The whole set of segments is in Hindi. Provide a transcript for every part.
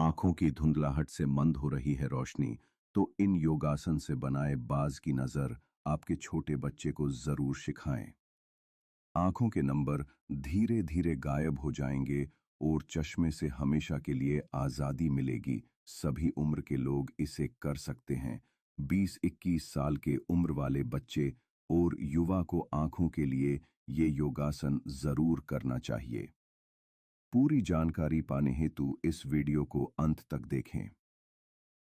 आंखों की धुंधलाहट से मंद हो रही है रोशनी, तो इन योगासन से बनाए बाज की नज़र आपके छोटे बच्चे को ज़रूर सिखाएं। आंखों के नंबर धीरे धीरे गायब हो जाएंगे और चश्मे से हमेशा के लिए आज़ादी मिलेगी। सभी उम्र के लोग इसे कर सकते हैं। 20-21 साल के उम्र वाले बच्चे और युवा को आंखों के लिए ये योगासन ज़रूर करना चाहिए। पूरी जानकारी पाने हेतु इस वीडियो को अंत तक देखें।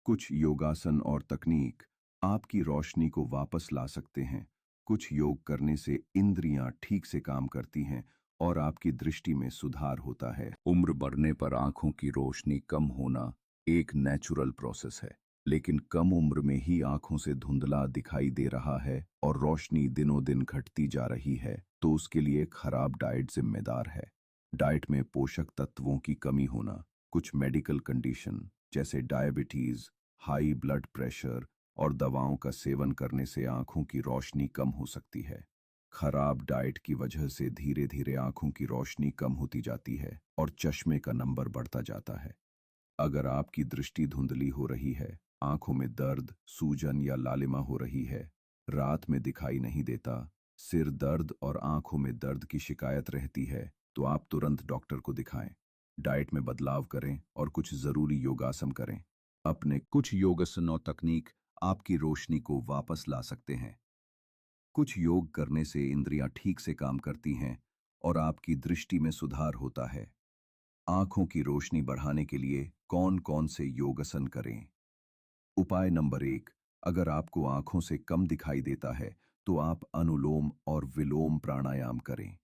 कुछ योगासन और तकनीक आपकी रोशनी को वापस ला सकते हैं। कुछ योग करने से इंद्रियां ठीक से काम करती हैं और आपकी दृष्टि में सुधार होता है। उम्र बढ़ने पर आंखों की रोशनी कम होना एक नेचुरल प्रोसेस है, लेकिन कम उम्र में ही आंखों से धुंधला दिखाई दे रहा है और रोशनी दिनों दिन घटती जा रही है, तो उसके लिए खराब डाइट जिम्मेदार है। डाइट में पोषक तत्वों की कमी होना, कुछ मेडिकल कंडीशन जैसे डायबिटीज, हाई ब्लड प्रेशर और दवाओं का सेवन करने से आंखों की रोशनी कम हो सकती है। खराब डाइट की वजह से धीरे धीरे आंखों की रोशनी कम होती जाती है और चश्मे का नंबर बढ़ता जाता है। अगर आपकी दृष्टि धुंधली हो रही है, आंखों में दर्द, सूजन या लालिमा हो रही है, रात में दिखाई नहीं देता, सिर दर्द और आंखों में दर्द की शिकायत रहती है, तो आप तुरंत डॉक्टर को दिखाएं। डाइट में बदलाव करें और कुछ जरूरी योगासन करें। अपने कुछ योगासन और तकनीक आपकी रोशनी को वापस ला सकते हैं। कुछ योग करने से इंद्रियां ठीक से काम करती हैं और आपकी दृष्टि में सुधार होता है। आंखों की रोशनी बढ़ाने के लिए कौन कौन से योगासन करें? उपाय नंबर 1, अगर आपको आंखों से कम दिखाई देता है, तो आप अनुलोम और विलोम प्राणायाम करें।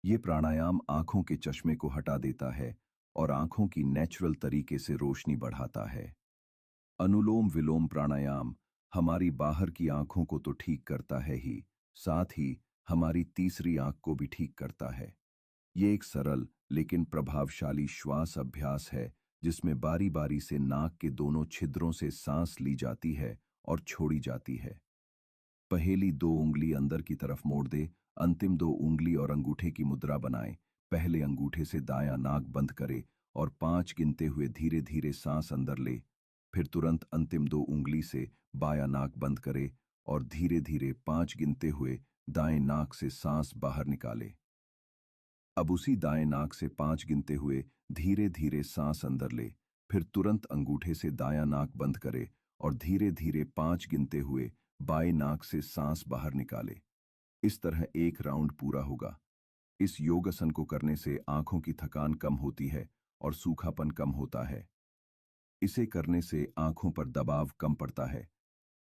ये प्राणायाम आंखों के चश्मे को हटा देता है और आंखों की नेचुरल तरीके से रोशनी बढ़ाता है। अनुलोम विलोम प्राणायाम हमारी बाहर की आंखों को तो ठीक करता है ही, साथ ही हमारी तीसरी आंख को भी ठीक करता है। ये एक सरल लेकिन प्रभावशाली श्वास अभ्यास है, जिसमें बारी बारी से नाक के दोनों छिद्रों से सांस ली जाती है और छोड़ी जाती है। पहली दो उंगली अंदर की तरफ मोड़ दे, अंतिम दो उंगली और अंगूठे की मुद्रा बनाएं। पहले अंगूठे से दायां नाक बंद करे और 5 गिनते हुए धीरे धीरे सांस अंदर ले। फिर तुरंत अंतिम दो उंगली से बायां नाक बंद करे और धीरे धीरे 5 गिनते हुए दाएं नाक से सांस बाहर निकाले। अब उसी दाएं नाक से 5 गिनते हुए धीरे धीरे सांस अंदर ले। फिर तुरंत अंगूठे से दायां नाक बंद करे और धीरे धीरे 5 गिनते हुए बाएं नाक से सांस बाहर निकाले। इस तरह एक राउंड पूरा होगा। इस योगासन को करने से आंखों की थकान कम होती है और सूखापन कम होता है। इसे करने से आंखों पर दबाव कम पड़ता है।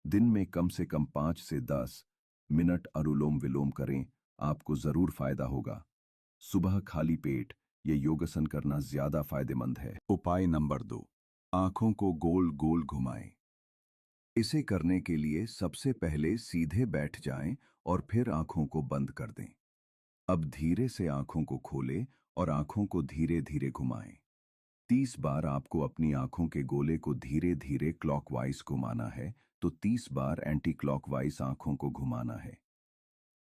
दिन में कम से कम 5 से 10 मिनट अनुलोम विलोम करें, आपको जरूर फायदा होगा। सुबह खाली पेट ये योगासन करना ज्यादा फायदेमंद है। उपाय नंबर 2, आंखों को गोल गोल घुमाएं। इसे करने के लिए सबसे पहले सीधे बैठ जाएं और फिर आंखों को बंद कर दें। अब धीरे से आंखों को खोलें और आंखों को धीरे धीरे घुमाएं। 30 बार आपको अपनी आंखों के गोले को धीरे धीरे क्लॉकवाइज घुमाना है, तो 30 बार एंटी क्लॉकवाइज आंखों को घुमाना है।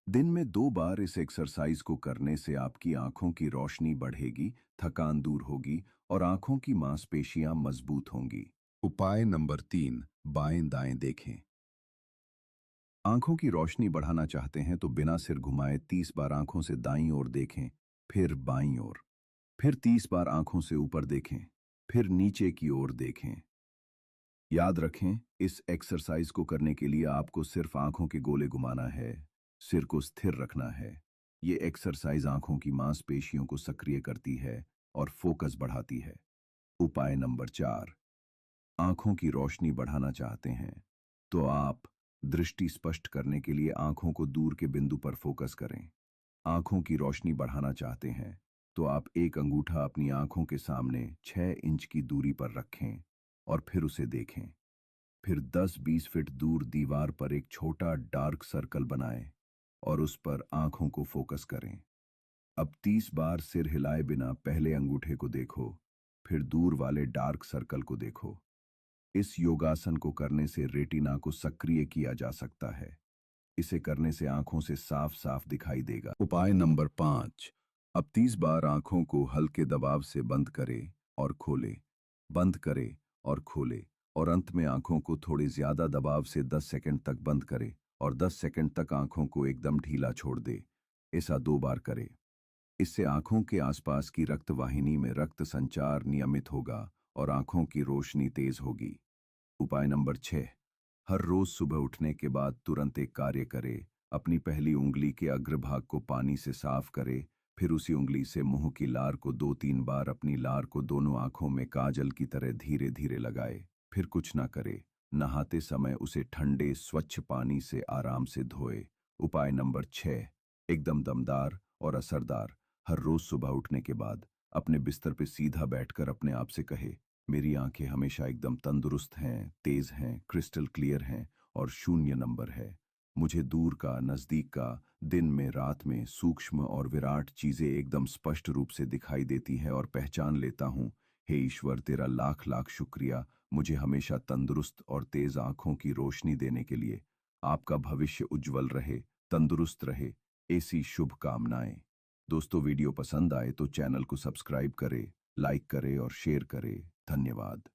दिन में 2 बार इस एक्सरसाइज को करने से आपकी आंखों की रोशनी बढ़ेगी, थकान दूर होगी और आंखों की मांसपेशियां मजबूत होंगी। उपाय नंबर 3, बाएं दाएं देखें। आंखों की रोशनी बढ़ाना चाहते हैं तो बिना सिर घुमाए 30 बार आंखों से दाईं ओर देखें, फिर बाईं ओर, फिर 30 बार आंखों से ऊपर देखें, फिर नीचे की ओर देखें। याद रखें, इस एक्सरसाइज को करने के लिए आपको सिर्फ आंखों के गोले घुमाना है, सिर को स्थिर रखना है। ये एक्सरसाइज आंखों की मांसपेशियों को सक्रिय करती है और फोकस बढ़ाती है। उपाय नंबर 4, आंखों की रोशनी बढ़ाना चाहते हैं तो आप दृष्टि स्पष्ट करने के लिए आंखों को दूर के बिंदु पर फोकस करें। आंखों की रोशनी बढ़ाना चाहते हैं तो आप एक अंगूठा अपनी आंखों के सामने 6 इंच की दूरी पर रखें और फिर उसे देखें। फिर 10-20 फीट दूर दीवार पर एक छोटा डार्क सर्कल बनाएं और उस पर आंखों को फोकस करें। अब 30 बार सिर हिलाए बिना पहले अंगूठे को देखो, फिर दूर वाले डार्क सर्कल को देखो। इस योगासन को करने से रेटिना को सक्रिय किया जा सकता है। इसे करने से आंखों से साफ साफ दिखाई देगा। उपाय नंबर 5, अब 30 बार आंखों को हल्के दबाव से बंद करें और खोलें। बंद करे और खोले, और अंत में आंखों को थोड़े ज्यादा दबाव से 10 सेकंड तक बंद करे और 10 सेकंड तक आंखों को एकदम ढीला छोड़ दे। ऐसा 2 बार करे। इससे आंखों के आसपास की रक्त वाहिनी में रक्त संचार नियमित होगा और आंखों की रोशनी तेज होगी। उपाय नंबर 6। हर रोज सुबह उठने के बाद तुरंत एक कार्य करे। अपनी पहली उंगली के अग्रभाग को पानी से साफ करे, फिर उसी उंगली से मुंह की लार को 2-3 बार अपनी लार को दोनों आंखों में काजल की तरह धीरे धीरे लगाए। फिर कुछ ना करे। नहाते समय उसे ठंडे स्वच्छ पानी से आराम से धोए। उपाय नंबर 6। एकदम दमदार और असरदार। हर रोज सुबह उठने के बाद अपने बिस्तर पे सीधा बैठकर अपने आप से कहे, मेरी आंखें हमेशा एकदम तंदुरुस्त हैं, तेज हैं, क्रिस्टल क्लियर हैं और 0 नंबर है। मुझे दूर का, नजदीक का, दिन में, रात में, सूक्ष्म और विराट चीजें एकदम स्पष्ट रूप से दिखाई देती हैं और पहचान लेता हूँ। हे ईश्वर, तेरा लाख लाख शुक्रिया मुझे हमेशा तंदुरुस्त और तेज आंखों की रोशनी देने के लिए। आपका भविष्य उज्जवल रहे, तंदुरुस्त रहे, ऐसी शुभकामनाएं। दोस्तों, वीडियो पसंद आए तो चैनल को सब्सक्राइब करें, लाइक करें और शेयर करें। धन्यवाद।